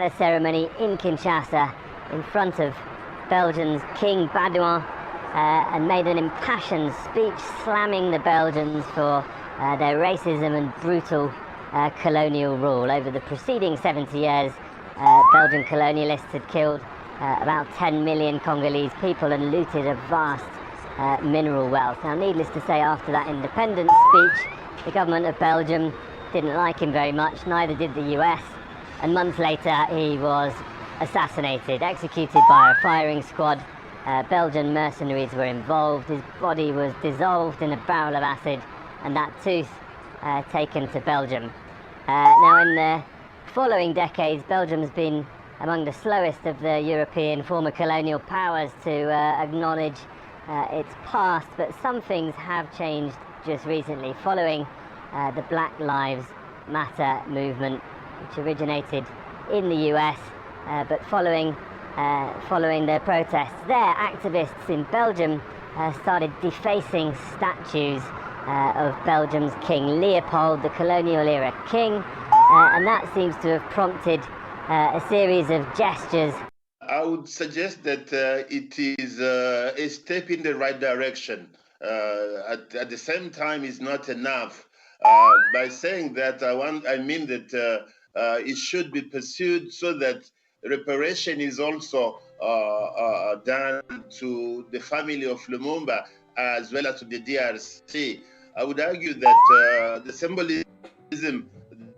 at a ceremony in Kinshasa in front of Belgium's King Baudouin and made an impassioned speech slamming the Belgians for their racism and brutal colonial rule. Over the preceding 70 years, Belgian colonialists had killed about 10 million Congolese people and looted a vast mineral wealth. Now, needless to say, after that independence speech, the government of Belgium didn't like him very much, neither did the US, and months later he was assassinated, executed by a firing squad. Belgian mercenaries were involved. His body was dissolved in a barrel of acid and that tooth taken to Belgium. Now, in the following decades, Belgium's been among the slowest of the European former colonial powers to acknowledge its past, but some things have changed just recently, following the Black Lives Matter movement, which originated in the US, but following the protests there, activists in Belgium started defacing statues of Belgium's King Leopold, the colonial era king, and that seems to have prompted a series of gestures. I would suggest that it is a step in the right direction. At the same time, it's not enough. By saying that, I mean that it should be pursued so that reparation is also done to the family of Lumumba as well as to the DRC. I would argue that the symbolism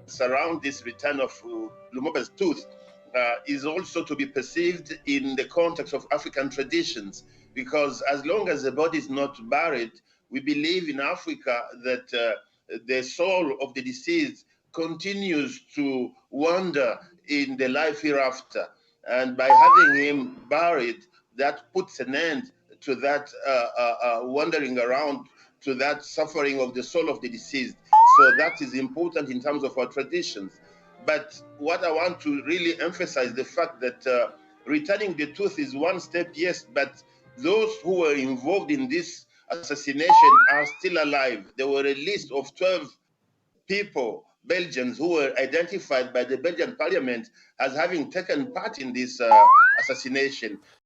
surround this return of Lumumba's tooth is also to be perceived in the context of African traditions, because as long as the body is not buried, we believe in Africa that the soul of the deceased continues to wander in the life hereafter. And by having him buried, that puts an end to that wandering around, to that suffering of the soul of the deceased. So that is important in terms of our traditions. But what I want to really emphasize the fact that returning the tooth is one step, yes, but those who were involved in this assassination are still alive. There were a list of 12 people, Belgians, who were identified by the Belgian parliament as having taken part in this assassination.